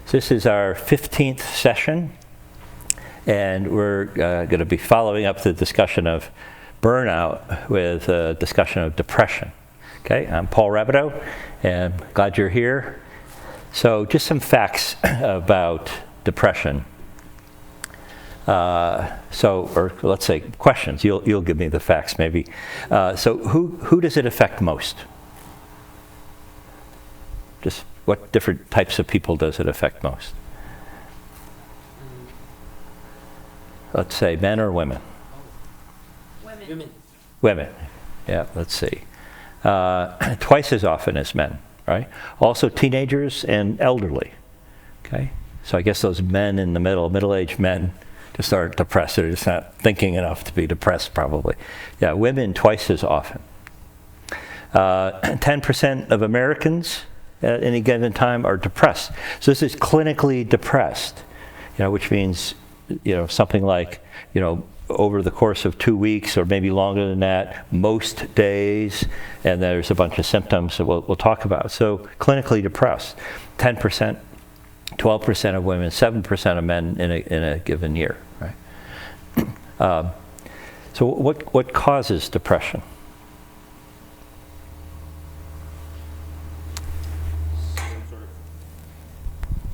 So this is our 15th session, and we're going to be following up the discussion of burnout with a discussion of depression. Okay, I'm Paul Rabideau, and glad you're here. So just some facts about depression. Or let's say questions. You'll give me the facts maybe. So who does it affect most? Just what different types of people does it affect most? Let's say men or women? Women. Women. Yeah, let's see. Twice as often as men, right? Also teenagers and elderly. Okay? So I guess those men in the middle-aged men just aren't depressed. They're just not thinking enough to be depressed, probably. Yeah, women twice as often. 10% of Americans at any given time are depressed. So this is clinically depressed, which means, something like, over the course of 2 weeks or maybe longer than that, most days, and there's a bunch of symptoms that we'll talk about. So clinically depressed, 10%, 12% of women, 7% of men in a given year, right? So what causes depression?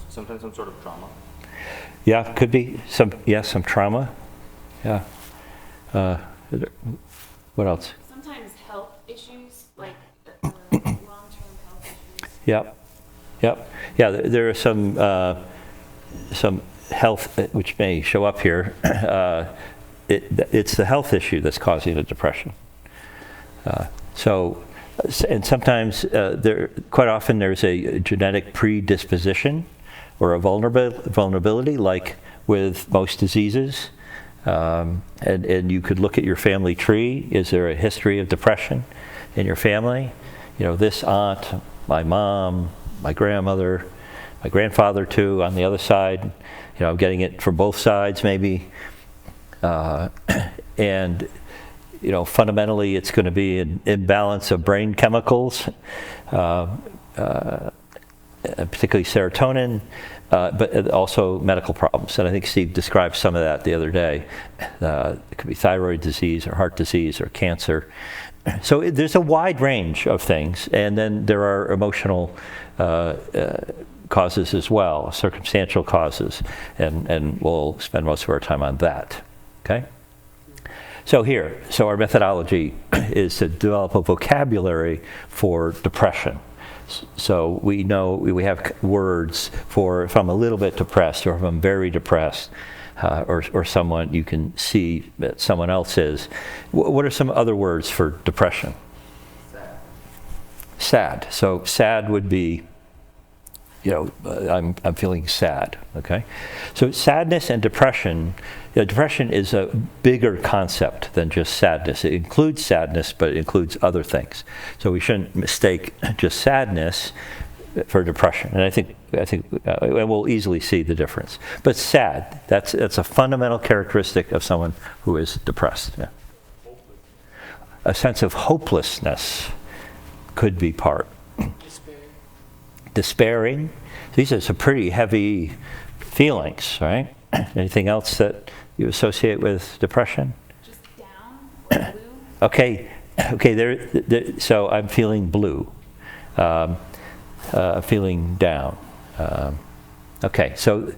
Sometimes some sort of trauma. Yeah, could be some trauma. Yeah. What else? Sometimes health issues, like long-term health issues. Yep. Yeah, there are some health which may show up here. It's the health issue that's causing the depression. And sometimes quite often there's a genetic predisposition or a vulnerability, like with most diseases. And you could look at your family tree. Is there a history of depression in your family? This aunt, my mom, my grandmother, my grandfather too, on the other side. I'm getting it from both sides maybe. And fundamentally it's going to be an imbalance of brain chemicals, particularly serotonin, but also medical problems. And I think Steve described some of that the other day. It could be thyroid disease or heart disease or cancer. So there's a wide range of things. And then there are emotional causes as well, circumstantial causes. And we'll spend most of our time on that. Okay? So our methodology is to develop a vocabulary for depression. So we know we have words for if I'm a little bit depressed or if I'm very depressed, or someone you can see that someone else is. What are some other words for depression? Sad. So sad would be, I'm feeling sad. Okay. So sadness and depression. Depression is a bigger concept than just sadness. It includes sadness, but it includes other things. So we shouldn't mistake just sadness for depression. And I think and we'll easily see the difference. But sad, that's a fundamental characteristic of someone who is depressed. Yeah. A sense of hopelessness could be part. Despairing. These are some pretty heavy feelings, right? Anything else that you associate with depression? Just down or blue. Okay. So I'm feeling blue. Feeling down. Okay. So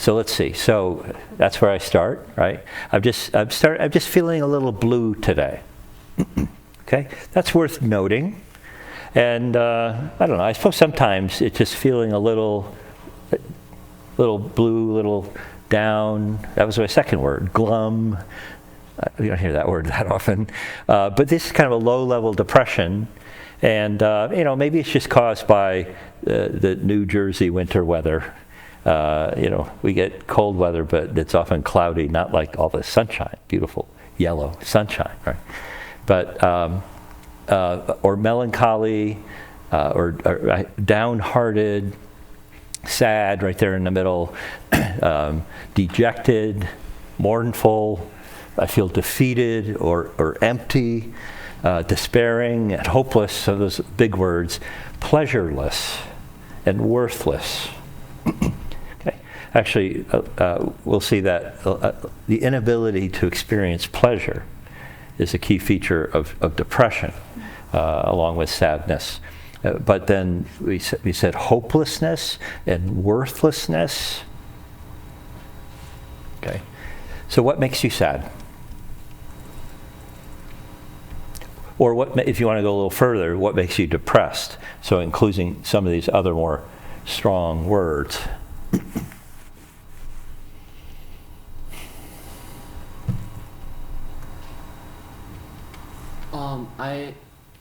let's see. So that's where I start, right? I'm just feeling a little blue today. Okay. That's worth noting. And I don't know. I suppose sometimes it's just feeling a little blue, little down. That was my second word, glum. You don't hear that word that often. But this is kind of a low-level depression. And, maybe it's just caused by the New Jersey winter weather. We get cold weather, but it's often cloudy, not like all the sunshine, beautiful yellow sunshine, right? But, or melancholy, or downhearted, sad, right there in the middle, dejected, mournful, I feel defeated or empty, despairing and hopeless, so those big words, pleasureless and worthless. actually, we'll see that the inability to experience pleasure is a key feature of depression, along with sadness. But then we said hopelessness and worthlessness. Okay. So what makes you sad? Or if you want to go a little further, what makes you depressed? So including some of these other more strong words.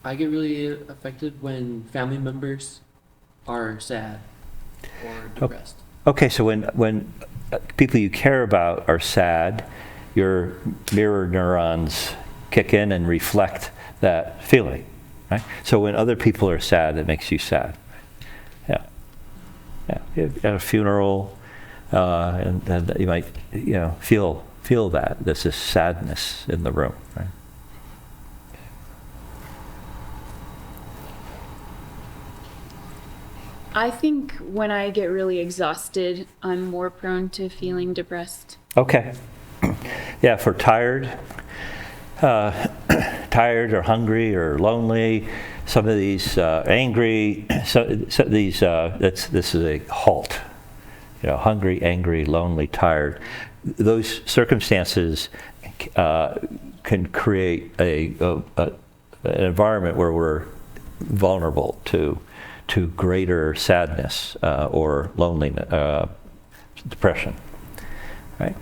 I get really affected when family members are sad or depressed. Okay, so when people you care about are sad, your mirror neurons kick in and reflect that feeling, right? So when other people are sad, it makes you sad. Yeah. At a funeral, and you might, feel that there's this sadness in the room, right? I think when I get really exhausted, I'm more prone to feeling depressed. Okay. Yeah, for tired or hungry or lonely, some of these angry, so these this is a halt. Hungry, angry, lonely, tired. Those circumstances can create an environment where we're vulnerable to greater sadness or loneliness, depression. Right?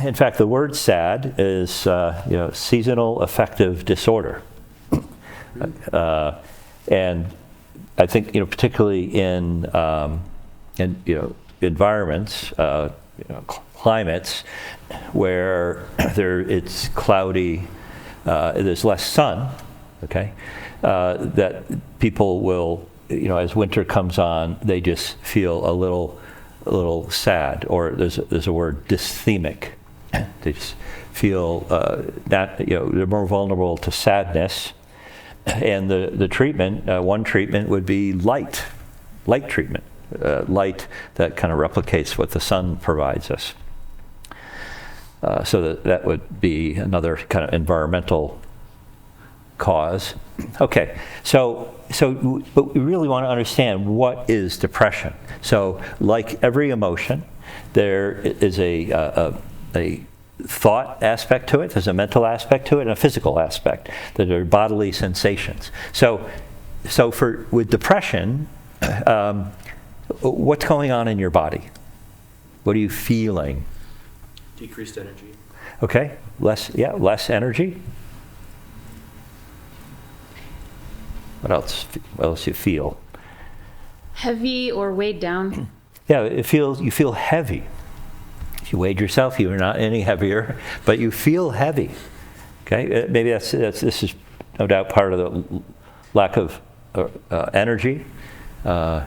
In fact, the word sad is seasonal affective disorder, and I think particularly in environments, climates where it's cloudy, there's less sun. Okay, that people will, as winter comes on, they just feel a little sad, or there's a word dysthemic. They just feel that they're more vulnerable to sadness, and the treatment, one treatment would be light treatment, light that kind of replicates what the sun provides us. So that would be another kind of environmental cause. Okay, but we really want to understand what is depression. So, like every emotion, there is a thought aspect to it, there's a mental aspect to it, and a physical aspect. There are bodily sensations. So with depression, what's going on in your body? What are you feeling? Decreased energy. Okay, less energy. What else you feel? Heavy or weighed down. Yeah, you feel heavy. If you weighed yourself, you're not any heavier, but you feel heavy. Okay, maybe this is no doubt part of the lack of energy. But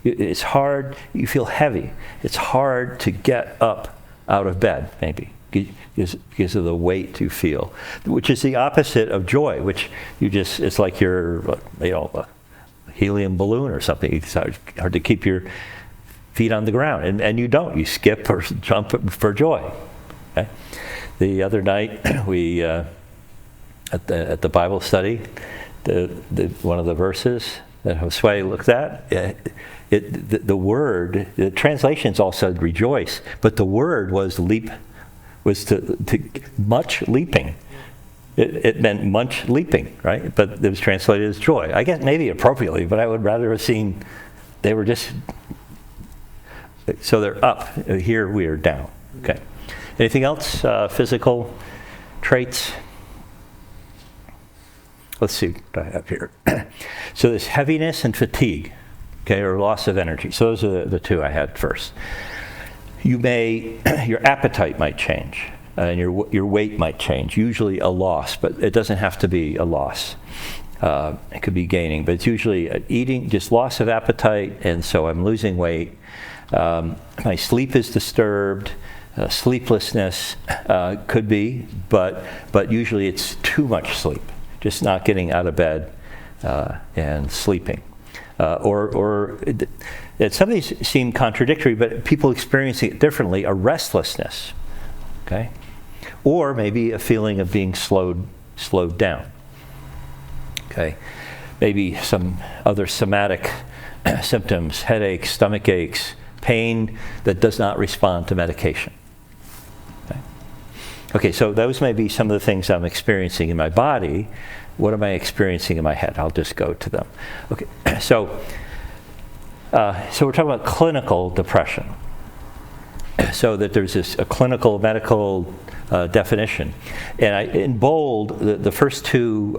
it's hard. You feel heavy. It's hard to get up out of bed, maybe. Because of the weight you feel, which is the opposite of joy, which it's like you're, a helium balloon or something. It's hard to keep your feet on the ground, and you don't. You skip or jump for joy. Okay? The other night, we at the Bible study, one of the verses that Josue looked at, the word, the translations all said rejoice, but the word was leap. Was to much leaping. It meant much leaping, right? But it was translated as joy. I guess maybe appropriately, but I would rather have seen they were just, so they're up. Here we are down. Okay. Anything else? Physical traits? Let's see what I have here. So there's heaviness and fatigue, okay, or loss of energy. So those are the two I had first. Your appetite might change, and your weight might change. Usually a loss, but it doesn't have to be a loss. It could be gaining, but it's usually eating, just loss of appetite, and so I'm losing weight. My sleep is disturbed. Sleeplessness could be, but usually it's too much sleep, just not getting out of bed and sleeping. And some of these seem contradictory, but people experiencing it differently, a restlessness, okay? Or maybe a feeling of being slowed down, okay? Maybe some other somatic symptoms, headaches, stomach aches, pain that does not respond to medication. Okay, so those may be some of the things I'm experiencing in my body. What am I experiencing in my head? I'll just go to them. Okay, so we're talking about clinical depression. So that there's a clinical, medical definition. And in bold, the first two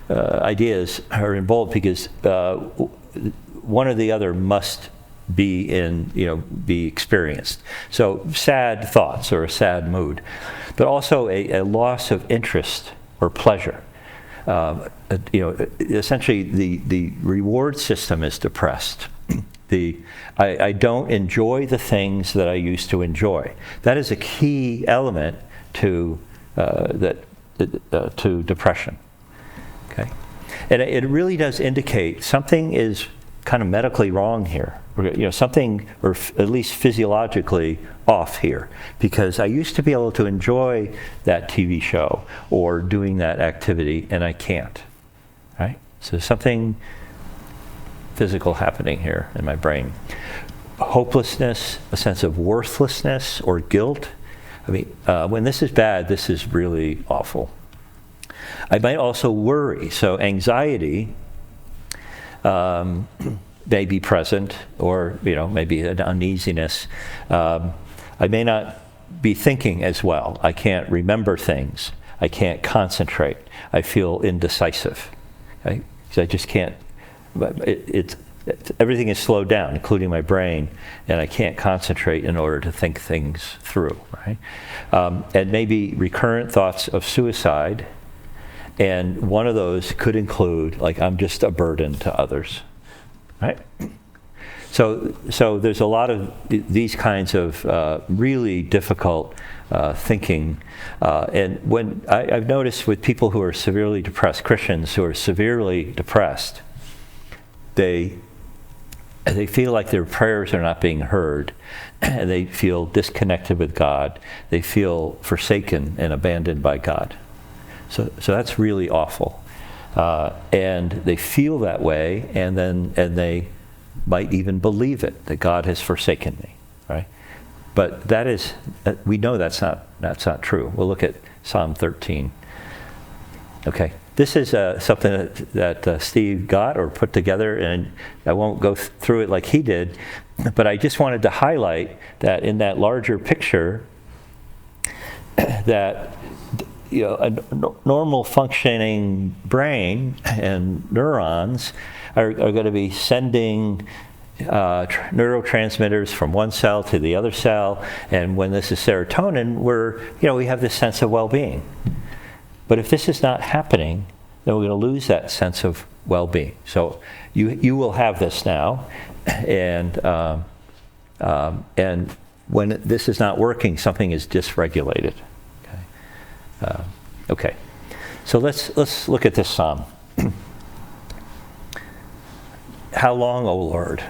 ideas are in bold because one or the other must be experienced. So sad thoughts or a sad mood, but also a loss of interest or pleasure. Essentially the reward system is depressed. I don't enjoy the things that I used to enjoy. That is a key element to depression. Okay, and it really does indicate something is kind of medically wrong here. Something, or at least physiologically off here, because I used to be able to enjoy that TV show or doing that activity, and I can't. Right? So something physical happening here in my brain. Hopelessness, a sense of worthlessness or guilt. I mean, when this is bad, this is really awful. I might also worry. So anxiety may be present, or maybe an uneasiness. I may not be thinking as well. I can't remember things. I can't concentrate. I feel indecisive. Okay? So I just can't. Everything is slowed down, including my brain, and I can't concentrate in order to think things through. Right? And maybe recurrent thoughts of suicide. And one of those could include, like, I'm just a burden to others, right? So there's a lot of these kinds of really difficult thinking. And when I've noticed with people who are severely depressed, Christians who are severely depressed, they feel like their prayers are not being heard, and they feel disconnected with God. They feel forsaken and abandoned by God. So that's really awful, and they feel that way, and they might even believe it, that God has forsaken me, right? But that is, we know that's not true. We'll look at Psalm 13. Okay, this is something that Steve got or put together, and I won't go through it like he did, but I just wanted to highlight that in that larger picture, that a normal functioning brain and neurons are going to be sending neurotransmitters from one cell to the other cell, and when this is serotonin, we have this sense of well-being. But if this is not happening, then we're going to lose that sense of well-being. So you will have this now, and when this is not working, something is dysregulated. Okay, so let's look at this psalm. How long, O Lord,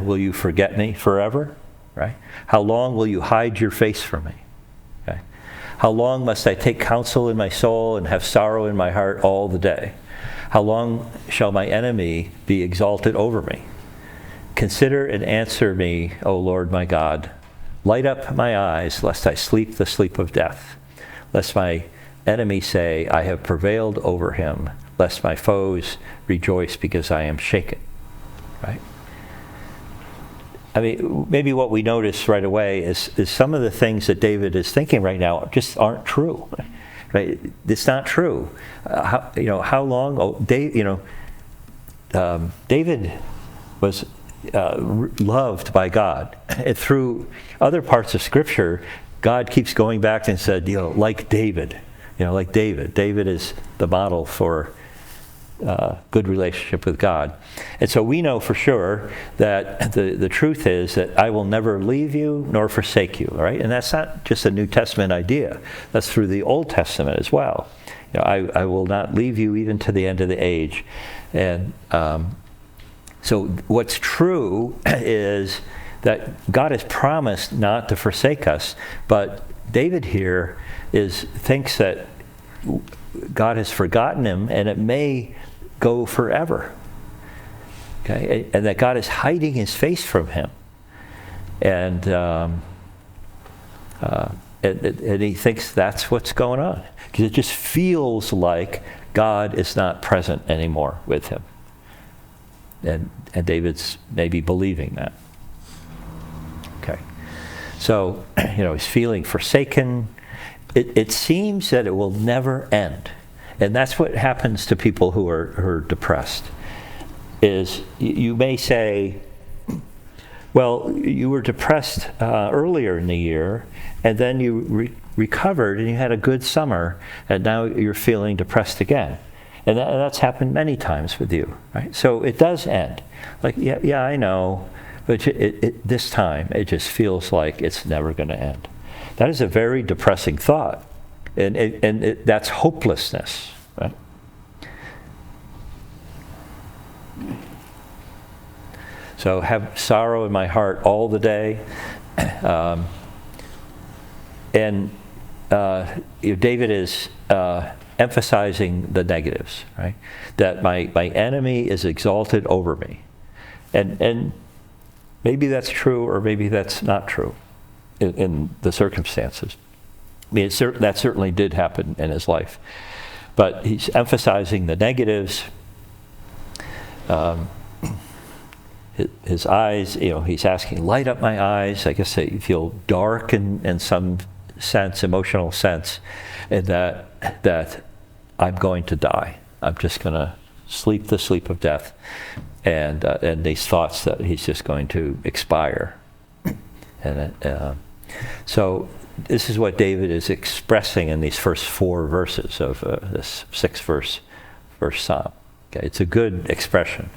will you forget me forever? Right? How long will you hide your face from me? Okay. How long must I take counsel in my soul and have sorrow in my heart all the day? How long shall my enemy be exalted over me? Consider and answer me, O Lord my God. Light up my eyes, lest I sleep the sleep of death. Lest my enemy say, I have prevailed over him, lest my foes rejoice because I am shaken. Right? I mean, maybe what we notice right away is some of the things that David is thinking right now just aren't true. Right? It's not true. How long? Oh, David was loved by God, and through other parts of Scripture, God keeps going back and said, like David. Like David. David is the model for good relationship with God. And so we know for sure that the truth is that I will never leave you nor forsake you, right? And that's not just a New Testament idea. That's through the Old Testament as well. I will not leave you even to the end of the age. And So what's true is that God has promised not to forsake us, but David here thinks that God has forgotten him, and it may go forever. Okay, and that God is hiding his face from him, and he thinks that's what's going on, because it just feels like God is not present anymore with him, and David's maybe believing that. Okay, so he's feeling forsaken. It seems that it will never end, and that's what happens to people who are depressed. Is you may say, well, you were depressed earlier in the year, and then you recovered and you had a good summer, and now you're feeling depressed again. And that's happened many times with you, right? So it does end. Like, yeah, I know, but this time it just feels like it's never going to end. That is a very depressing thought, and that's hopelessness, right? So have sorrow in my heart all the day. David is emphasizing the negatives, right? That my enemy is exalted over me. And maybe that's true, or maybe that's not true in the circumstances. I mean, that certainly did happen in his life. But he's emphasizing the negatives. His eyes, he's asking, light up my eyes. I guess they feel dark in some sense, emotional sense, and that I'm going to die. I'm just going to sleep the sleep of death, and these thoughts that he's just going to expire. And so this is what David is expressing in these first 4 verses of this 6-verse psalm. Okay, it's a good expression.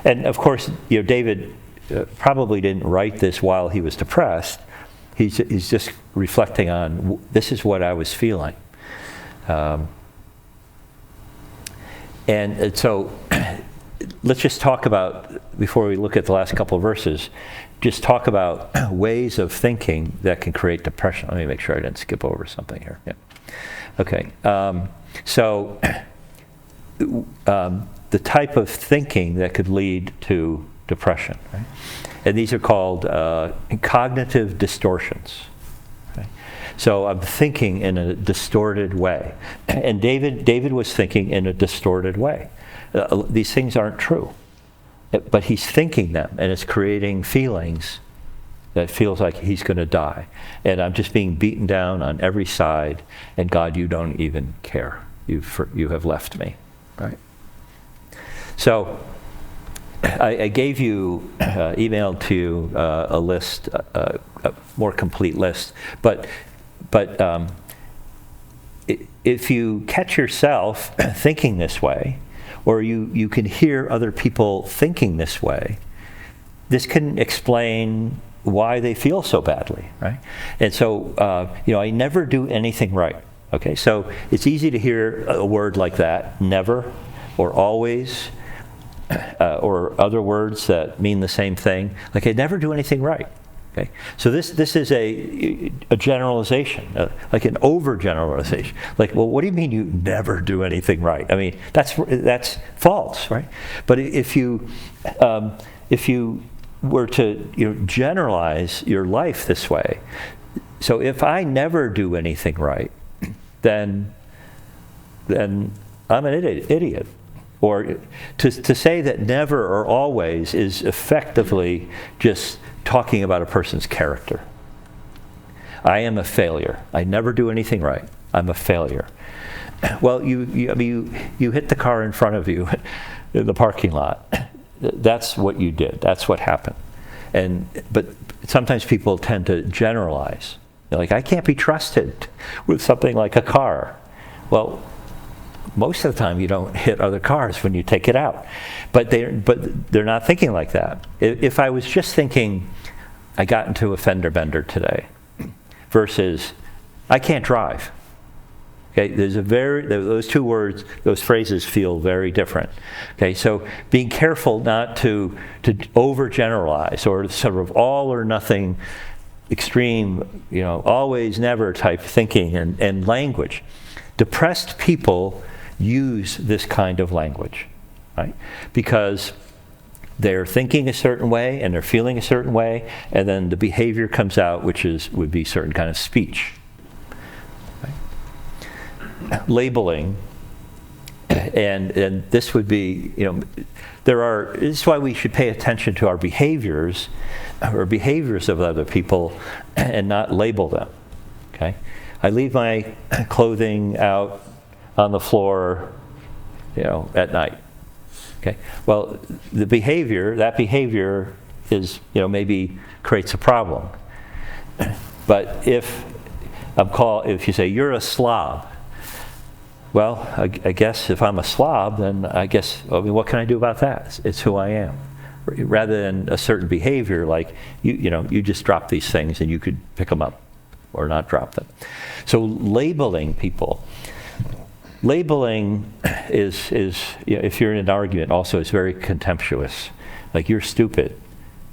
And of course, David probably didn't write this while he was depressed. He's just reflecting on, this is what I was feeling. And so let's just talk about, before we look at the last couple of verses, just talk about ways of thinking that can create depression. Let me make sure I didn't skip over something here. Yeah. Okay. The type of thinking that could lead to depression, right? And these are called cognitive distortions. Okay? So I'm thinking in a distorted way. And David was thinking in a distorted way. These things aren't true. But he's thinking them, and it's creating feelings that feels like he's going to die. And I'm just being beaten down on every side, and God, you don't even care. You have left me, right? So I gave you, emailed to you a list, a more complete list. But if you catch yourself thinking this way, or you can hear other people thinking this way, this can explain why they feel so badly, right? And so, I never do anything right, okay? So it's easy to hear a word like that, never, or always, or other words that mean the same thing. Like, I never do anything right, okay? So this is a generalization, like an overgeneralization. Like, well, what do you mean you never do anything right? I mean, that's false, right? But if you were to generalize your life this way, so if I never do anything right, then I'm an idiot. Or to say that never or always is effectively just talking about a person's character. I am a failure. I never do anything right. I'm a failure. Well, you hit the car in front of you in the parking lot. That's what you did. That's what happened. But sometimes people tend to generalize. They're like, I can't be trusted with something like a car. Well, most of the time you don't hit other cars when you take it out. But they're not thinking like that. If I was just thinking, I got into a fender bender today, versus, I can't drive. Okay, those two words, those phrases feel very different. Okay, so being careful not to overgeneralize or sort of all or nothing, extreme, always never type thinking and language. Depressed people use this kind of language, right? Because they're thinking a certain way and they're feeling a certain way, and then the behavior comes out, which would be certain kind of speech. Right? Labeling, and this would be, this is why we should pay attention to our behaviors, or behaviors of other people, and not label them. Okay, I leave my clothing out on the floor, at night. Okay. Well, that behavior is, maybe creates a problem. But if you say you're a slob, well, I guess if I'm a slob, then what can I do about that? It's who I am. Rather than a certain behavior, like you just drop these things and you could pick them up or not drop them. So labeling people. Labeling is if you're in an argument, also it's very contemptuous. Like, you're stupid.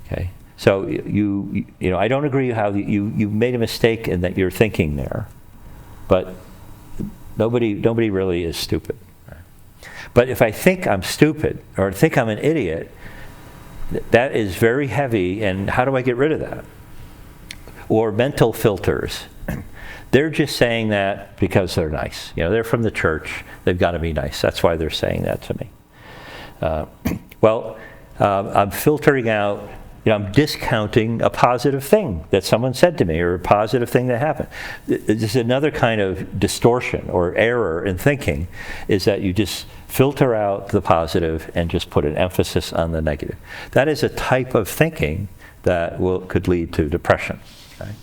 Okay, so I don't agree how you made a mistake in that you're thinking there, but nobody really is stupid. But if I think I'm stupid or think I'm an idiot, that is very heavy. And how do I get rid of that? Or mental filters. They're just saying that because they're nice. They're from the church. They've got to be nice. That's why they're saying that to me. I'm filtering out, I'm discounting a positive thing that someone said to me or a positive thing that happened. This is another kind of distortion or error in thinking, is that you just filter out the positive and just put an emphasis on the negative. That is a type of thinking that could lead to depression. Right?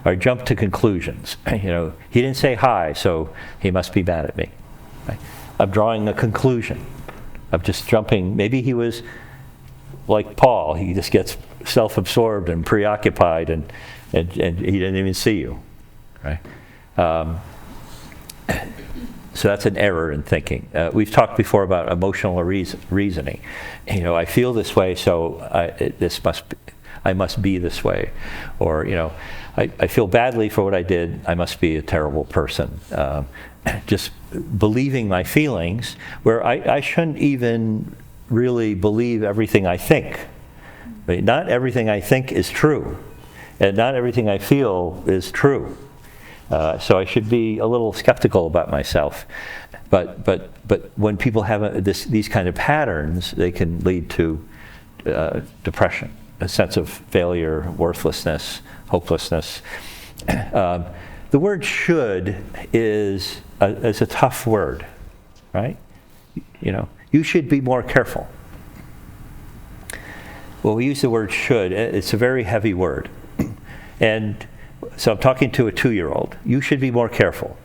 Or jump to conclusions. He didn't say hi, so he must be mad at me. Right? I'm drawing a conclusion. I'm just jumping. Maybe he was like Paul. He just gets self-absorbed and preoccupied, and he didn't even see you. Right? So that's an error in thinking. We've talked before about emotional reasoning. I feel this way, so I must be this way. Or, I feel badly for what I did, I must be a terrible person. Just believing my feelings, where I shouldn't even really believe everything I think. Right? Not everything I think is true, and not everything I feel is true. So I should be a little skeptical about myself. But when people have these kind of patterns, they can lead to depression, a sense of failure, worthlessness, hopelessness. The word "should" is a tough word, right? You should be more careful. Well, we use the word "should." It's a very heavy word. And so I'm talking to a 2-year-old. You should be more careful.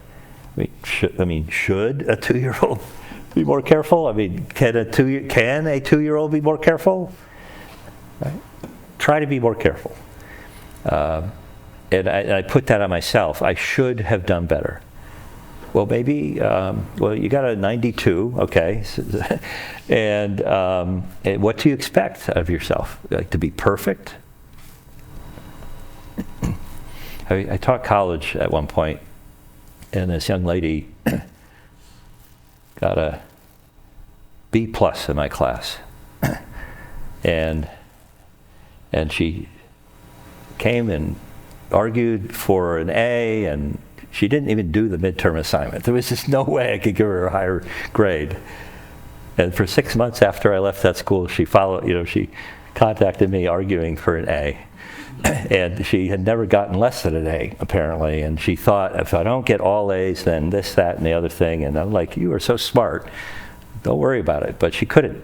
Should a 2-year-old be more careful? Can a 2-year-old be more careful? Right? Try to be more careful. And I put that on myself. I should have done better. Well, maybe, you got a 92, okay. And what do you expect of yourself? Like, to be perfect? I taught college at one point, and this young lady got a B+ in my class. And she came and argued for an A, and she didn't even do the midterm assignment. There was just no way I could give her a higher grade. And for 6 months after I left that school, she contacted me arguing for an A. And she had never gotten less than an A, apparently. And she thought, if I don't get all A's, then this, that, and the other thing. And I'm like, you are so smart. Don't worry about it. But she couldn't.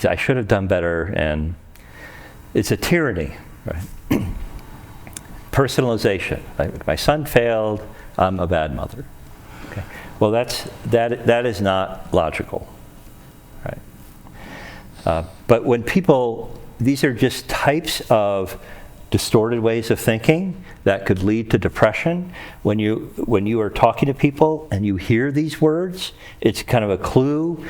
I should have done better. And it's a tyranny, right? Personalization. My son failed. I'm a bad mother. Okay. Well, that is not logical, right? But when people, these are just types of distorted ways of thinking that could lead to depression. When you are talking to people and you hear these words, it's kind of a clue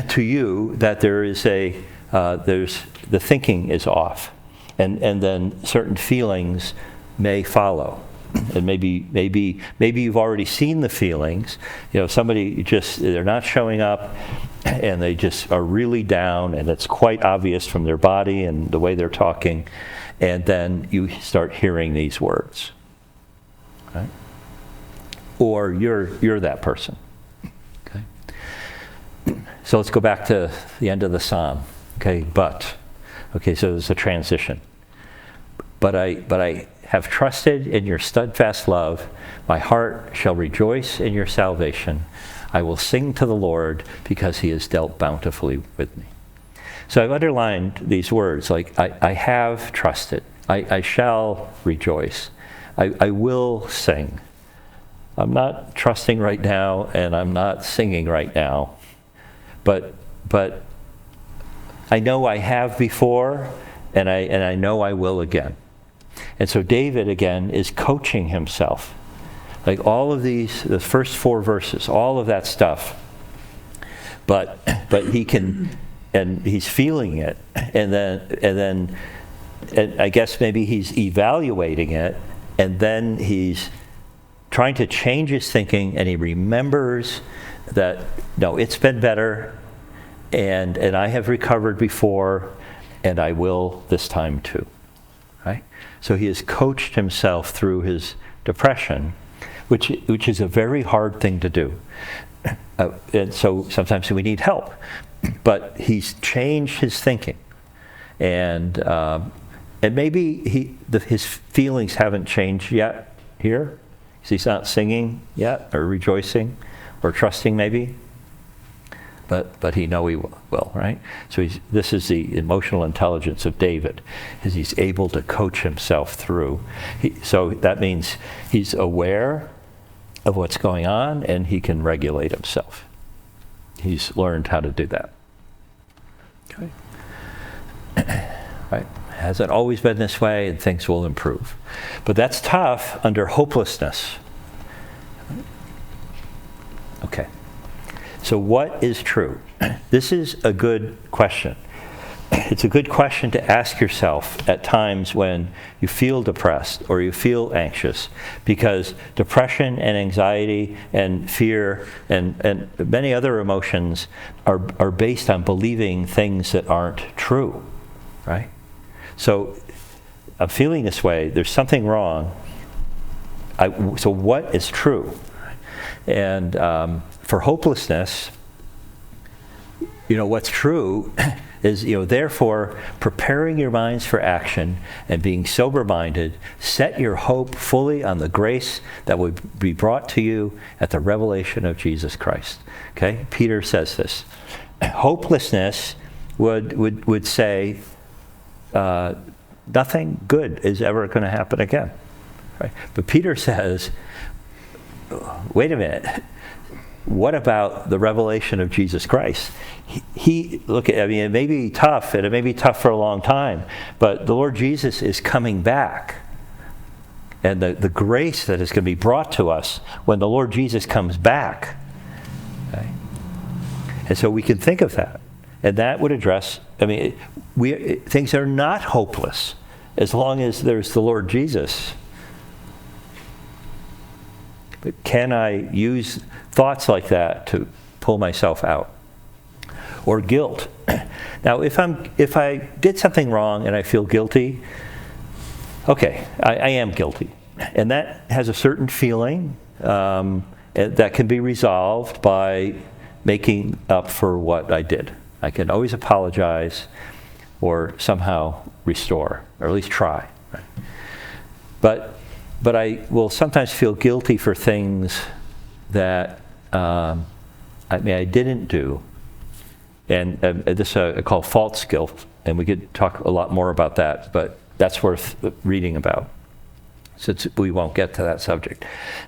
to you that there's the thinking is off, and then certain feelings may follow. And maybe you've already seen the feelings. Somebody they're not showing up, and they just are really down, and it's quite obvious from their body and the way they're talking. And then you start hearing these words, right? Or you're that person. Okay. So let's go back to the end of the psalm. Okay, so there's a transition. But I have trusted in your steadfast love. My heart shall rejoice in your salvation. I will sing to the Lord because he has dealt bountifully with me. So I've underlined these words, like I have trusted. I shall rejoice. I will sing. I'm not trusting right now, and I'm not singing right now. But I know I have before, and I know I will again. And so David, again, is coaching himself. Like all of these, the first 4 verses, all of that stuff. But he can, and he's feeling it. And then I guess maybe he's evaluating it. And then he's trying to change his thinking, and he remembers that, no, it's been better, and I have recovered before, and I will this time too. Right? So he has coached himself through his depression, which is a very hard thing to do. And so sometimes we need help. But he's changed his thinking. And maybe his feelings haven't changed yet here. He's not singing yet, or rejoicing, or trusting maybe. But he know he will, right? So this is the emotional intelligence of David, is he's able to coach himself through. So that means he's aware of what's going on, and he can regulate himself. He's learned how to do that. Okay. Right? Hasn't always been this way, and things will improve. But that's tough under hopelessness. Okay. So what is true? This is a good question. It's a good question to ask yourself at times when you feel depressed or you feel anxious, because depression and anxiety and fear and many other emotions are based on believing things that aren't true, right? So I'm feeling this way, there's something wrong. So what is true? And for hopelessness, what's true is, therefore, preparing your minds for action and being sober-minded, set your hope fully on the grace that will be brought to you at the revelation of Jesus Christ. Okay? Peter says this. Hopelessness would say, nothing good is ever going to happen again. Right? But Peter says, wait a minute. What about the revelation of Jesus Christ? It may be tough, and it may be tough for a long time, but the Lord Jesus is coming back. And the grace that is going to be brought to us when the Lord Jesus comes back. Okay? And so we can think of that. And that would address, things are not hopeless as long as there's the Lord Jesus. But can I use thoughts like that to pull myself out? Or guilt. Now, if I did something wrong and I feel guilty, okay, I am guilty. And that has a certain feeling that can be resolved by making up for what I did. I can always apologize or somehow restore, or at least try. Right? But I will sometimes feel guilty for things that I didn't do. And this I call false guilt, and we could talk a lot more about that, but that's worth reading about, since we won't get to that subject.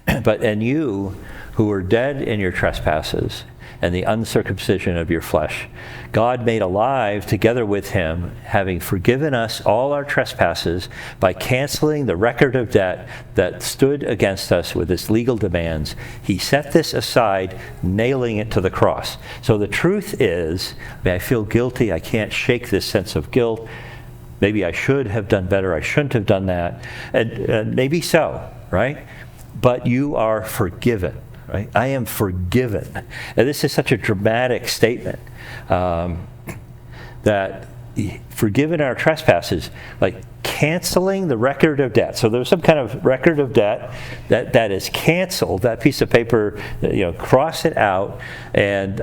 And you, who were dead in your trespasses and the uncircumcision of your flesh. God made alive together with him, having forgiven us all our trespasses by canceling the record of debt that stood against us with its legal demands. He set this aside, nailing it to the cross. So the truth is, I feel guilty. I can't shake this sense of guilt. Maybe I should have done better. I shouldn't have done that. And maybe so, right? But you are forgiven, right? I am forgiven. And this is such a dramatic statement, that forgiven our trespasses, like canceling the record of debt. So there's some kind of record of debt that is canceled. That piece of paper, cross it out, and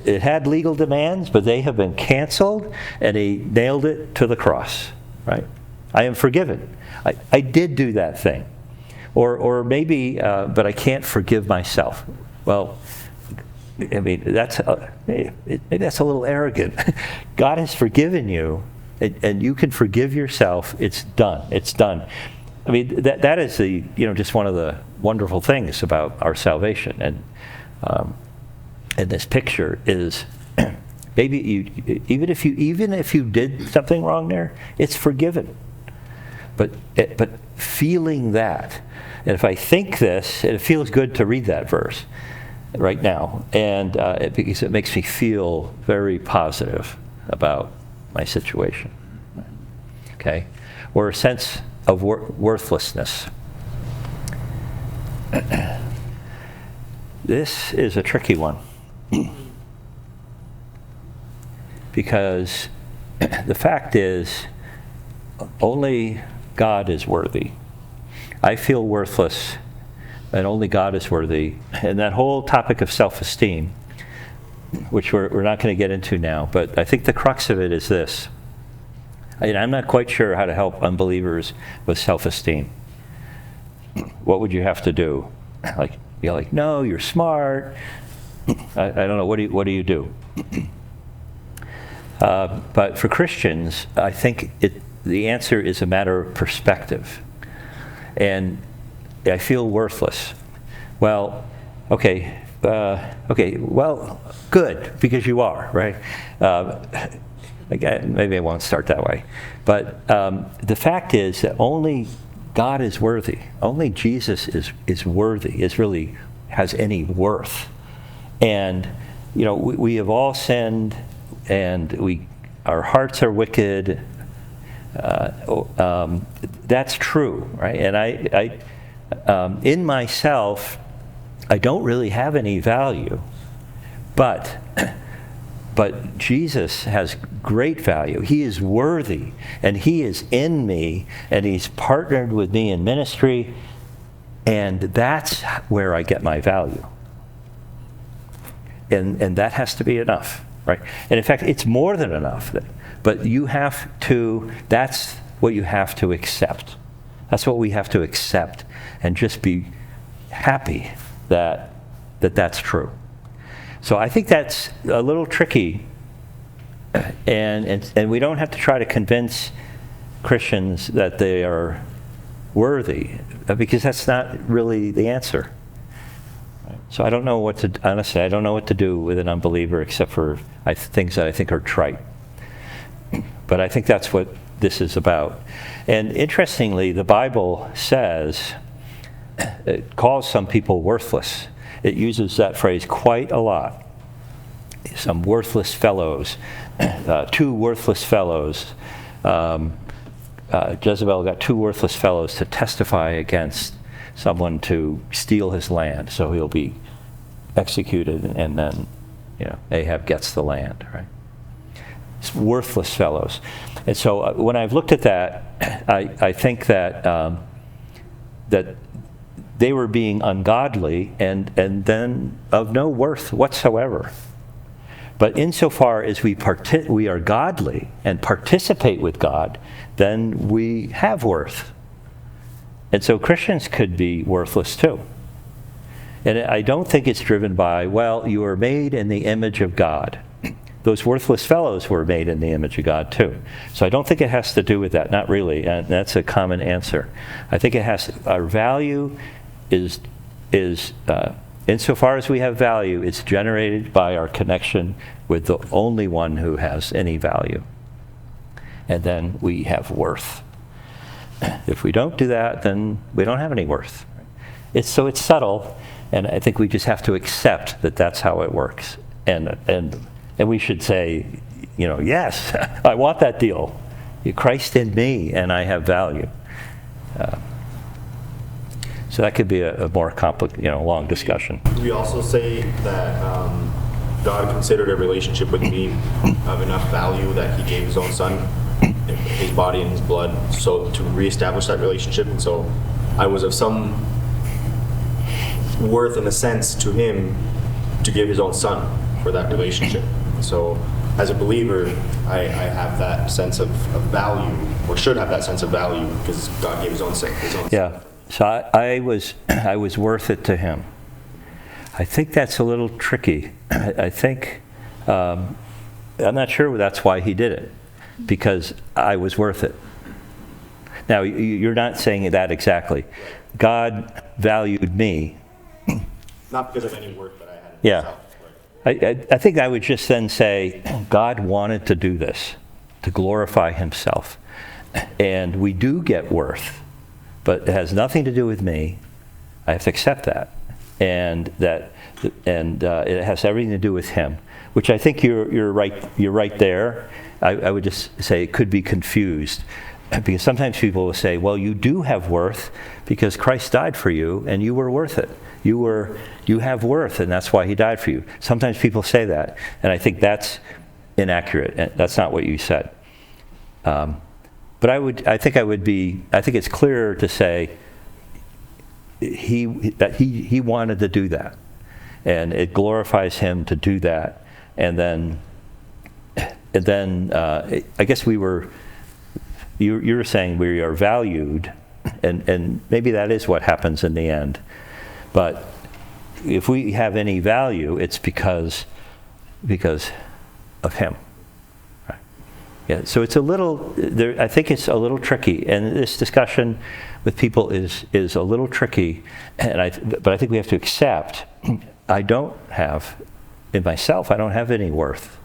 it had legal demands, but they have been canceled, and he nailed it to the cross, right? I am forgiven. I did do that thing. Or maybe, but I can't forgive myself. Well, I mean, maybe that's a little arrogant. God has forgiven you, and you can forgive yourself. It's done. It's done. I mean, that is just one of the wonderful things about our salvation. And this picture is, maybe even if you did something wrong there, it's forgiven. But feeling that, and if I think this, it feels good to read that verse right now, and because it makes me feel very positive about my situation. Okay, or a sense of worthlessness. This is a tricky one because the fact is, only God is worthy. I feel worthless, and only God is worthy. And that whole topic of self-esteem, which we're not going to get into now, but I think the crux of it is this. I'm not quite sure how to help unbelievers with self-esteem. What would you have to do? Be like, no, you're smart. I don't know. What do you do? But for Christians, I think the answer is a matter of perspective. And I feel worthless. Well, okay, well, good, because you are, right? Maybe I won't start that way. But the fact is that only God is worthy. Only Jesus is worthy, really has any worth. And, we have all sinned, and our hearts are wicked. That's true, right? And I in myself, I don't really have any value, but Jesus has great value. He is worthy, and he is in me, and he's partnered with me in ministry, and that's where I get my value. And that has to be enough, right? And in fact, it's more than enough. But that's what you have to accept. That's what we have to accept, and just be happy that that's true. So I think that's a little tricky, and we don't have to try to convince Christians that they are worthy, because that's not really the answer. So I don't know honestly, I don't know what to do with an unbeliever except for things that I think are trite. But I think that's what this is about. And interestingly, the Bible says, it calls some people worthless. It uses that phrase quite a lot. Some worthless fellows, 2 worthless fellows. Jezebel got 2 worthless fellows to testify against someone to steal his land, so he'll be executed, and then Ahab gets the land, right? It's worthless fellows. And so when I've looked at that, I think that that they were being ungodly and then of no worth whatsoever. But insofar as we are godly and participate with God, then we have worth. And so Christians could be worthless too. And I don't think it's driven by, well, you are made in the image of God. Those worthless fellows were made in the image of God too. So I don't think it has to do with that, not really, and that's a common answer. I think our value is insofar as we have value, it's generated by our connection with the only one who has any value. And then we have worth. If we don't do that, then we don't have any worth. It's subtle, and I think we just have to accept that that's how it works. And we should say, yes, I want that deal. Christ in me, and I have value. So that could be a more complicated, long discussion. We also say that God considered a relationship with me of enough value that he gave his own son, his body and his blood, so to reestablish that relationship. And so I was of some worth in a sense to him to give his own son for that relationship. So as a believer, I have that sense of value, or should have that sense of value, because God gave his own son. Yeah. So I was worth it to him. I think that's a little tricky. I think, I'm not sure that's why he did it, because I was worth it. Now, you're not saying that exactly. God valued me. Not because of any work that I had in Yeah. myself. I think I would just then say, God wanted to do this, to glorify himself. And we do get worth, but it has nothing to do with me. I have to accept that. And it has everything to do with him, which I think you're right there. I would just say it could be confused, because sometimes people will say, well, you do have worth because Christ died for you and you were worth it. You have worth, and that's why he died for you. Sometimes people say that, and I think that's inaccurate. That's not what you said. But I think it's clearer to say he wanted to do that, and it glorifies him to do that. And then I guess you were saying we are valued, and maybe that is what happens in the end. But if we have any value, it's because of him. Right? Yeah. So it's I think it's a little tricky, and this discussion with people is a little tricky. But I think we have to accept I don't have any worth,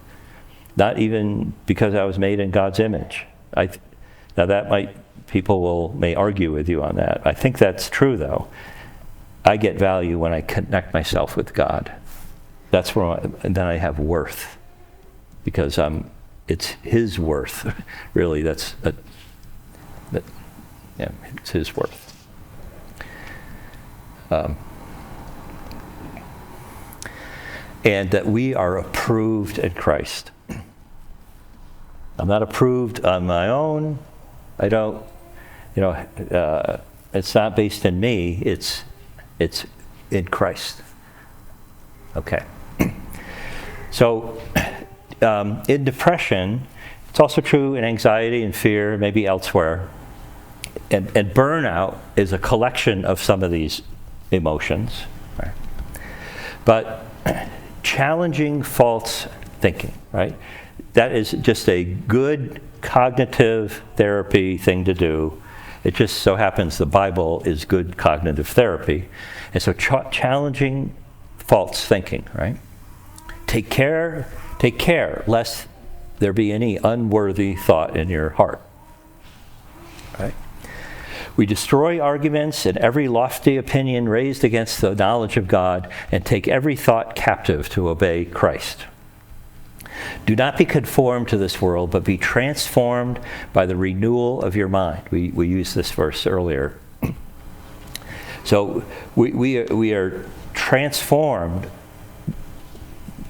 not even because I was made in God's image. Now that people may argue with you on that. I think that's true, though. I get value when I connect myself with God. That's and then I have worth, because it's his worth, really. It's his worth. And that we are approved in Christ. I'm not approved on my own. I don't, it's not based in me. It's in Christ. Okay. So in depression, it's also true in anxiety and fear, maybe elsewhere. And burnout is a collection of some of these emotions. Right? But challenging false thinking, right? That is just a good cognitive therapy thing to do. It just so happens the Bible is good cognitive therapy. And so challenging false thinking, right? Take care lest there be any unworthy thought in your heart. Right? We destroy arguments and every lofty opinion raised against the knowledge of God, and take every thought captive to obey Christ. Do not be conformed to this world, but be transformed by the renewal of your mind. We used this verse earlier. So we are transformed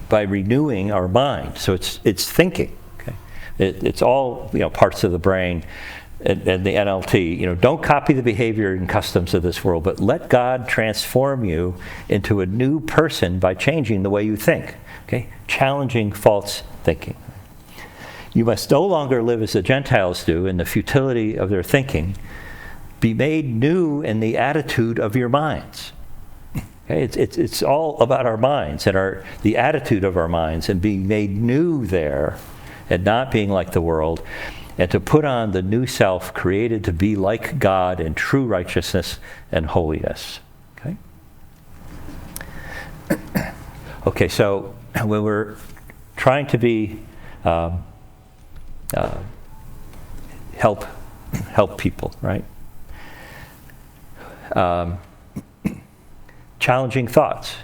by renewing our mind. So it's thinking. Okay? It's all parts of the brain and the NLT. Don't copy the behavior and customs of this world, but let God transform you into a new person by changing the way you think. Okay? Challenging false thinking. You must no longer live as the Gentiles do in the futility of their thinking. Be made new in the attitude of your minds. Okay? It's all about our minds and the attitude of our minds, and being made new there, and not being like the world, and to put on the new self created to be like God in true righteousness and holiness. Okay? Okay, so when we're trying to be help people, right? Challenging thoughts,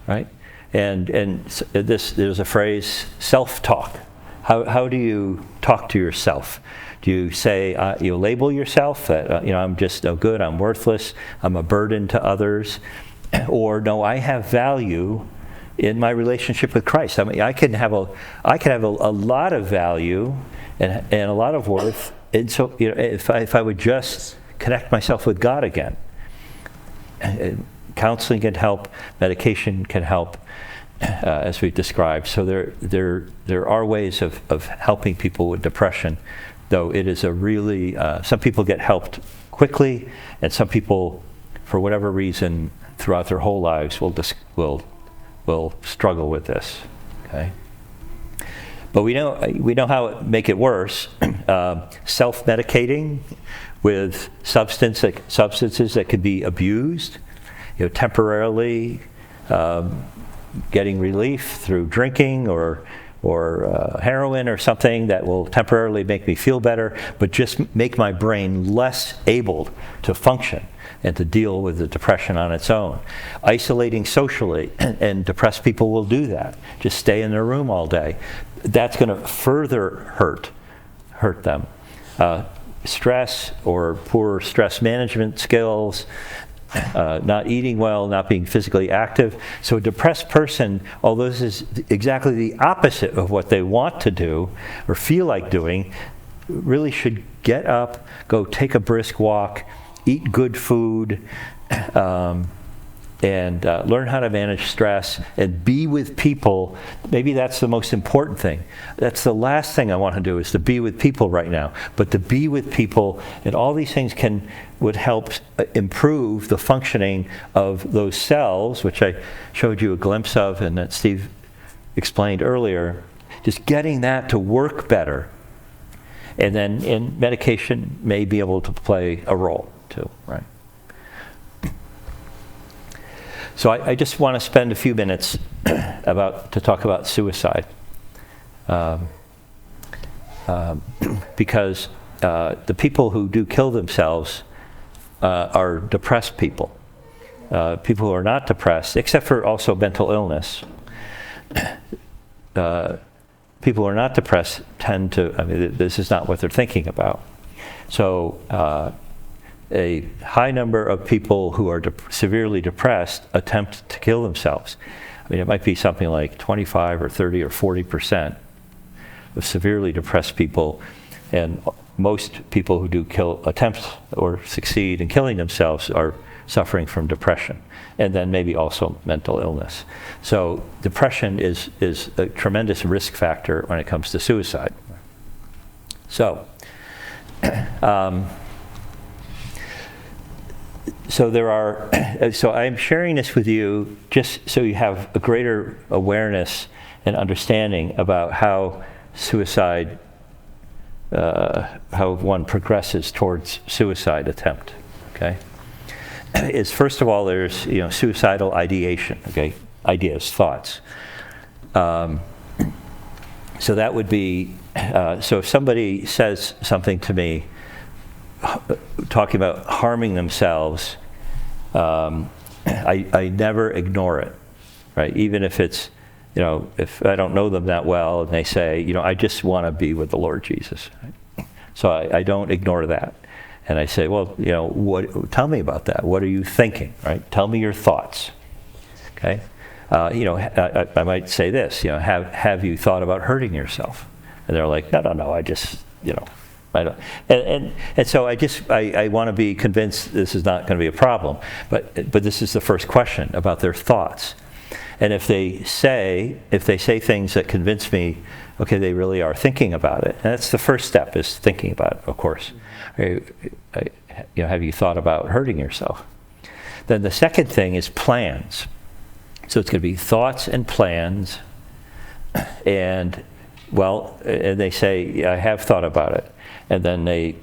right? And there's a phrase, self-talk. How do you talk to yourself? Do you say, you label yourself that, I'm just no good, I'm worthless, I'm a burden to others? Or no, I have value in my relationship with Christ. I mean, I can have a lot of value and a lot of worth. And so, if I would just connect myself with God again, counseling can help, medication can help, as we've described. So there are ways of helping people with depression, though it is a really, some people get helped quickly, and some people, for whatever reason, throughout their whole lives will struggle with this. Okay. But we know how to make it worse. Self-medicating with substances that could be abused, temporarily getting relief through drinking or heroin or something that will temporarily make me feel better, but just make my brain less able to function and to deal with the depression on its own. Isolating socially, and depressed people will do that. Just stay in their room all day. That's going to further hurt them. Stress or poor stress management skills, not eating well, not being physically active. So a depressed person, although this is exactly the opposite of what they want to do or feel like doing, really should get up, go take a brisk walk, eat good food, and learn how to manage stress and be with people. Maybe that's the most important thing. That's the last thing I want to do, is to be with people right now. But to be with people, and all these things would help improve the functioning of those cells, which I showed you a glimpse of and that Steve explained earlier. Just getting that to work better. And then medication may be able to play a role too, right? So I just want to spend a few minutes to talk about suicide, because the people who do kill themselves are depressed people. People who are not depressed, except for also mental illness, people who are not depressed tend to, this is not what they're thinking about. So a high number of people who are severely depressed attempt to kill themselves. It might be something like 25 or 30 or 40% of severely depressed people, and most people who do attempt or succeed in killing themselves are suffering from depression, and then maybe also mental illness. So depression is a tremendous risk factor when it comes to suicide. So, so I'm sharing this with you just so you have a greater awareness and understanding about how suicide, how one progresses towards suicide attempt. Okay, is first of all there's suicidal ideation. Okay, ideas, thoughts. So that would be so if somebody says something to me, talking about harming themselves, I never ignore it, right? Even if it's, if I don't know them that well and they say, I just want to be with the Lord Jesus. Right? So I don't ignore that. And I say, well, tell me about that. What are you thinking, right? Tell me your thoughts, okay? I might say this, have you thought about hurting yourself? And they're like, no, I just, I don't. And so I want to be convinced this is not going to be a problem. But this is the first question about their thoughts. And if they say things that convince me, okay, they really are thinking about it. And that's the first step, is thinking about it, of course. Have you thought about hurting yourself? Then the second thing is plans. So it's going to be thoughts and plans. And they say, I have thought about it. And then they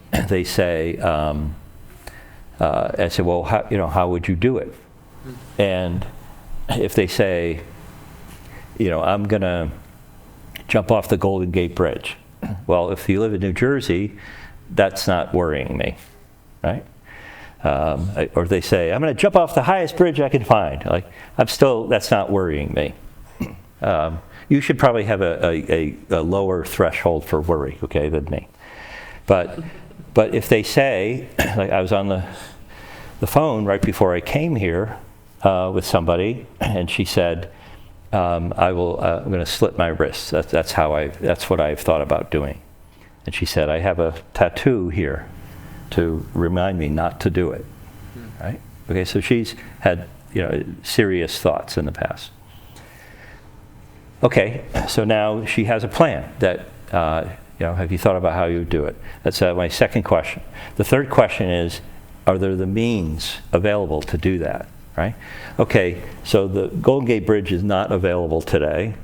say, I say, well, how would you do it? And if they say, I'm going to jump off the Golden Gate Bridge. Well, if you live in New Jersey, that's not worrying me, right? Or they say, I'm going to jump off the highest bridge I can find. Like, that's not worrying me. You should probably have a lower threshold for worry, okay, than me. But if they say, like I was on the phone right before I came here with somebody, and she said, I'm going to slit my wrists. That's what I've thought about doing. And she said, I have a tattoo here to remind me not to do it. Right? Okay, so she's had serious thoughts in the past. Okay, so now she has a plan that, have you thought about how you would do it? That's my second question. The third question is, are there the means available to do that, right? Okay, so the Golden Gate Bridge is not available today,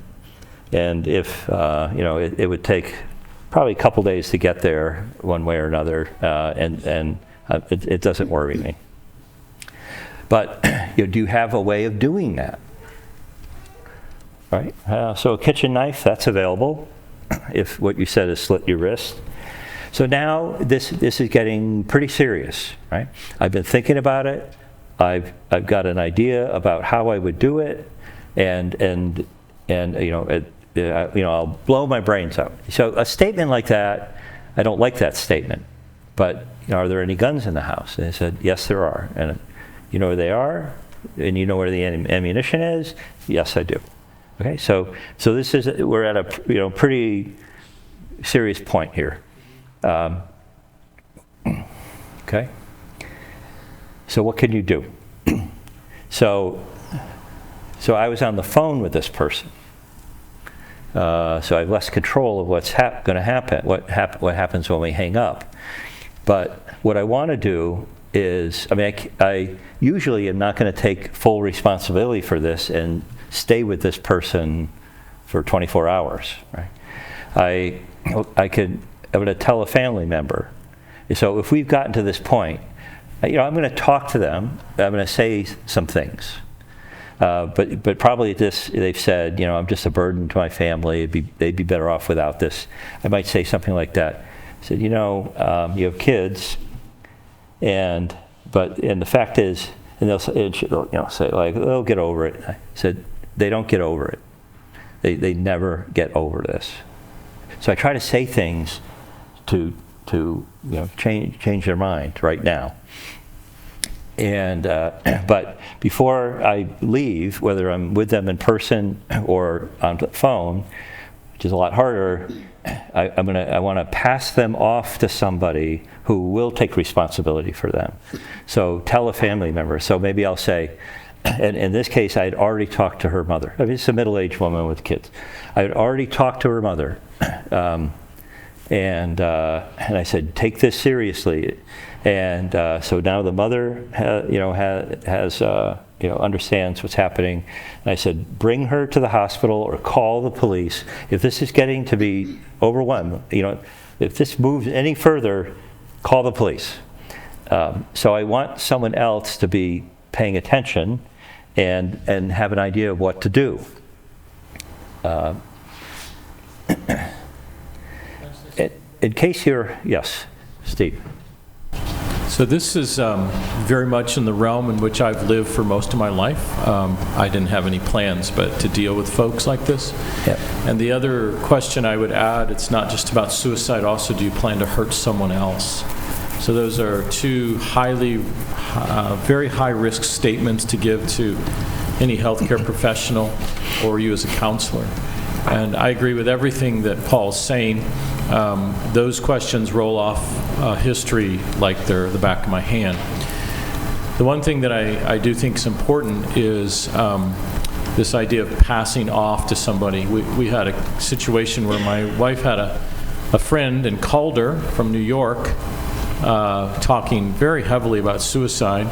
and if, it would take probably a couple days to get there one way or another, and it doesn't worry me. But do you have a way of doing that? Right? So a kitchen knife, that's available if what you said is slit your wrist. So now this is getting pretty serious, right? I've been thinking about it. I've got an idea about how I would do it, and I'll blow my brains out. So a statement like that, I don't like that statement. But are there any guns in the house? And they said, yes, there are. And you know where they are, and you know where the ammunition is. Yes, I do. Okay, so we're at a pretty serious point here. Okay. So what can you do? So I was on the phone with this person. So I have less control of what's going to happen. What happens when we hang up? But what I want to do is, I usually am not going to take full responsibility for this and stay with this person for 24 hours, right? I'm going to tell a family member. So if we've gotten to this point, I'm going to talk to them. I'm going to say some things. But probably they've said, I'm just a burden to my family. They'd be better off without this. I might say something like that. I said, you have kids, and the fact is, and they'll say like, they'll get over it. I said, they don't get over it. They never get over this. So I try to say things to change their mind right now. And but before I leave, whether I'm with them in person or on the phone, which is a lot harder, I want to pass them off to somebody who will take responsibility for them. So tell a family member. So maybe I'll say, and in this case, I had already talked to her mother. It's a middle-aged woman with kids. I had already talked to her mother, and I said, take this seriously. And so now the mother, understands what's happening. And I said, bring her to the hospital or call the police. If this is getting to be overwhelmed, if this moves any further, call the police. So I want someone else to be paying attention and have an idea of what to do. In case yes, Steve. So this is very much in the realm in which I've lived for most of my life. I didn't have any plans but to deal with folks like this. Yep. And the other question I would add, it's not just about suicide, also do you plan to hurt someone else? So those are two very high-risk statements to give to any healthcare professional or you as a counselor. And I agree with everything that Paul's saying. Those questions roll off history like they're the back of my hand. The one thing that I do think is important is this idea of passing off to somebody. We had a situation where my wife had a friend in Calder from New York talking very heavily about suicide.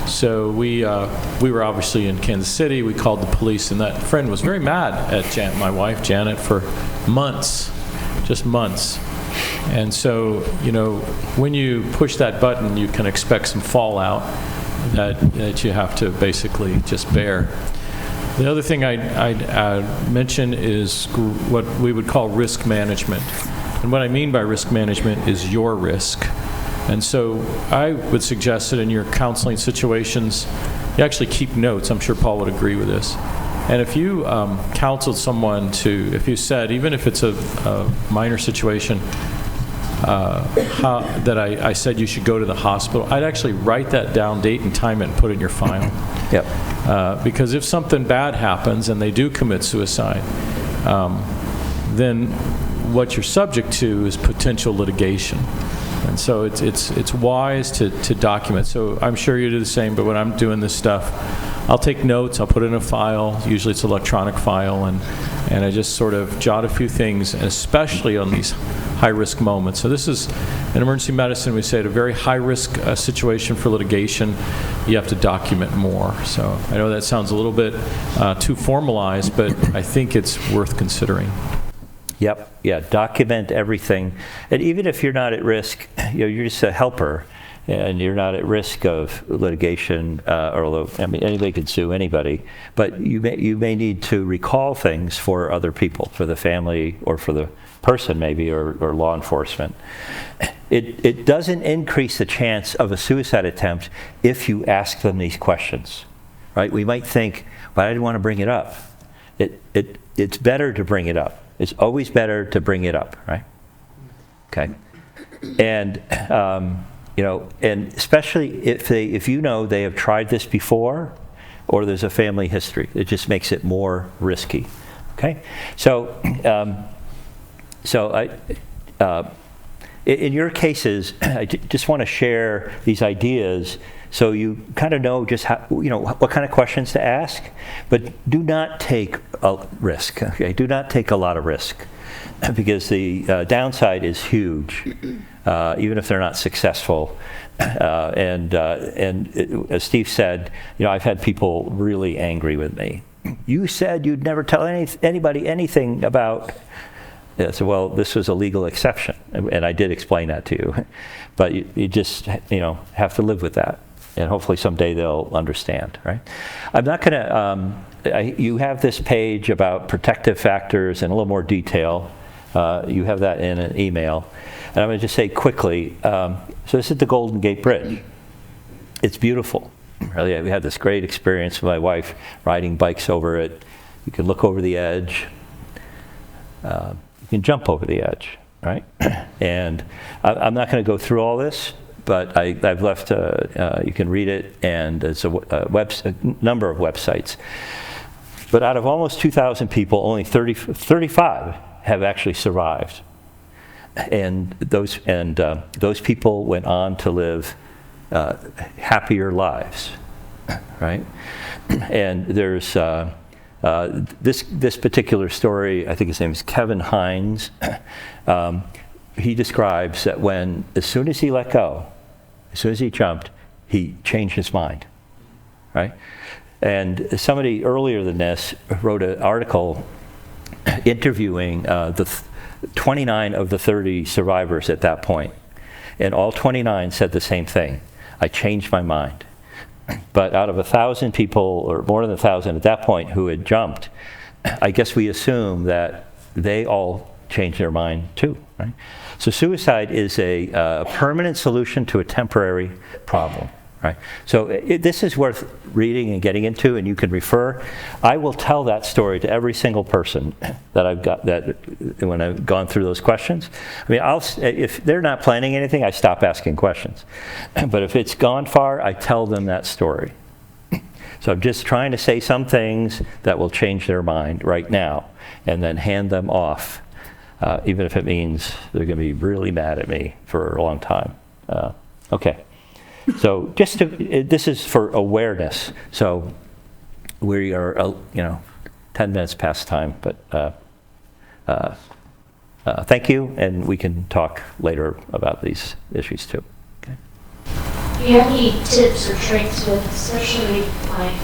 So we were obviously in Kansas City. We called the police, and that friend was very mad at my wife, Janet, for months, just months. And so, when you push that button, you can expect some fallout that you have to basically just bear. The other thing I'd mention is what we would call risk management. And what I mean by risk management is your risk. And so I would suggest that in your counseling situations, you actually keep notes. I'm sure Paul would agree with this. And if you counseled someone if you said, even if it's a minor situation, that I said you should go to the hospital, I'd actually write that down, date and time it, and put it in your file. Yep. Because if something bad happens and they do commit suicide, then what you're subject to is potential litigation. And so it's wise to document. So I'm sure you do the same, but when I'm doing this stuff, I'll take notes, I'll put it in a file, usually it's an electronic file, and I just sort of jot a few things, especially on these high-risk moments. So this is, in emergency medicine, we say at a very high-risk situation for litigation, you have to document more. So I know that sounds a little bit too formalized, but I think it's worth considering. Yep. Yeah. Document everything, and even if you're not at risk, you're just a helper, and you're not at risk of litigation. Although anybody could sue anybody, but you may need to recall things for other people, for the family or for the person maybe, or law enforcement. It doesn't increase the chance of a suicide attempt if you ask them these questions, right? We might think, but I didn't want to bring it up. It's better to bring it up. It's always better to bring it up, right? Okay. And, and especially if they have tried this before, or there's a family history, it just makes it more risky. Okay. So, in your cases, I just want to share these ideas so you kind of know just how, what kind of questions to ask, but do not take a risk. Okay, do not take a lot of risk, because the downside is huge, even if they're not successful. As Steve said, I've had people really angry with me. You said you'd never tell anybody anything about. Yeah, so, well, this was a legal exception, and I did explain that to you. But you just, have to live with that, and hopefully someday they'll understand, right? I'm not going to. You have this page about protective factors in a little more detail. You have that in an email, and I'm going to just say quickly. So this is the Golden Gate Bridge. It's beautiful. Really, we had this great experience with my wife riding bikes over it. You can look over the edge. You can jump over the edge, right? And I'm not going to go through all this, but I've left, you can read it, and it's a number of websites. But out of almost 2,000 people, only 35 have actually survived. And those people went on to live happier lives, right? And there's this particular story, I think his name is Kevin Hines. He describes that as soon as he let go, as soon as he jumped, he changed his mind, right? And somebody earlier than this wrote an article interviewing the 29 of the 30 survivors at that point. And all 29 said the same thing. I changed my mind. But out of 1,000 people, or more than 1,000 at that point, who had jumped, I guess we assume that they all changed their mind too, right? So suicide is a permanent solution to a temporary problem, right? So this is worth reading and getting into, and you can refer. I will tell that story to every single person that I've got, that when I've gone through those questions. I mean, if they're not planning anything, I stop asking questions. But if it's gone far, I tell them that story. So I'm just trying to say some things that will change their mind right now, and then hand them off, even if it means they're going to be really mad at me for a long time. Okay. So this is for awareness. So we are, 10 minutes past time, but thank you, and we can talk later about these issues too. Okay. Do you have any tips or tricks with, especially like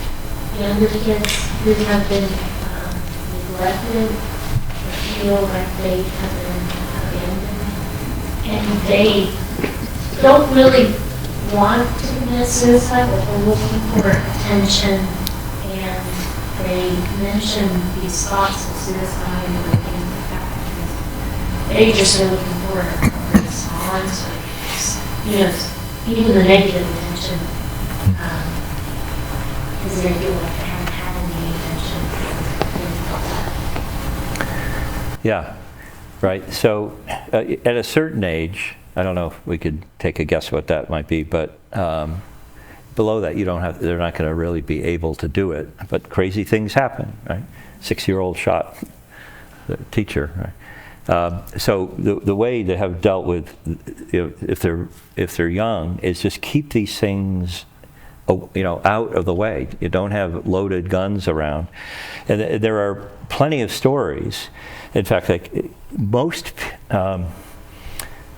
younger kids who have been neglected or feel like they have been abandoned, and they don't really want to commit suicide, but they're looking for attention and they mention these thoughts of suicide and things like that. They just are looking for a response, or, even the negative attention, because they feel like they haven't had any attention. Yeah, right. So at a certain age, I don't know if we could take a guess what that might be, but below that, they're not going to really be able to do it. But crazy things happen, right? 6-year-old shot the teacher, right? So the way to have dealt with, if they're young, is just keep these things, out of the way. You don't have loaded guns around, and there are plenty of stories. In fact, like most,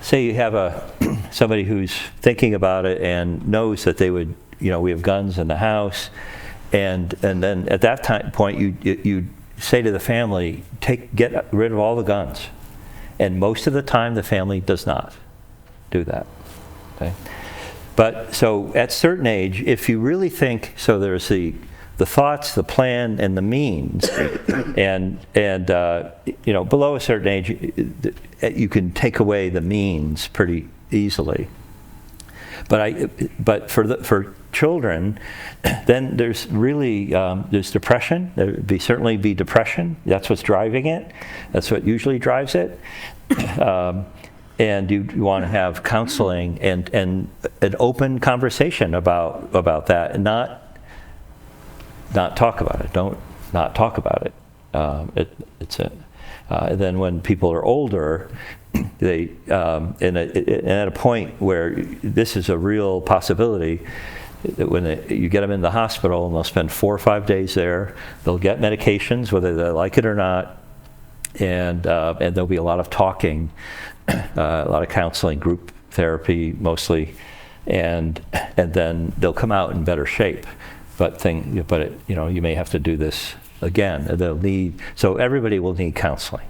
say you have somebody who's thinking about it and knows that they would, we have guns in the house, and then at that point you say to the family, get rid of all the guns. And most of the time, the family does not do that. Okay? But so at certain age, if you really think, so there's the thoughts, the plan, and the means, and below a certain age, you can take away the means pretty easily. But for children, then there's really there's depression. There certainly be depression. That's what's driving it. That's what usually drives it. And you want to have counseling and an open conversation about that, and not talk about it. Don't not talk about it. Then when people are older, they and at a point where this is a real possibility, that when you get them in the hospital and they'll spend 4 or 5 days there, they'll get medications whether they like it or not, and there'll be a lot of talking, a lot of counseling, group therapy mostly, and then they'll come out in better shape. But you may have to do this again. So everybody will need counseling.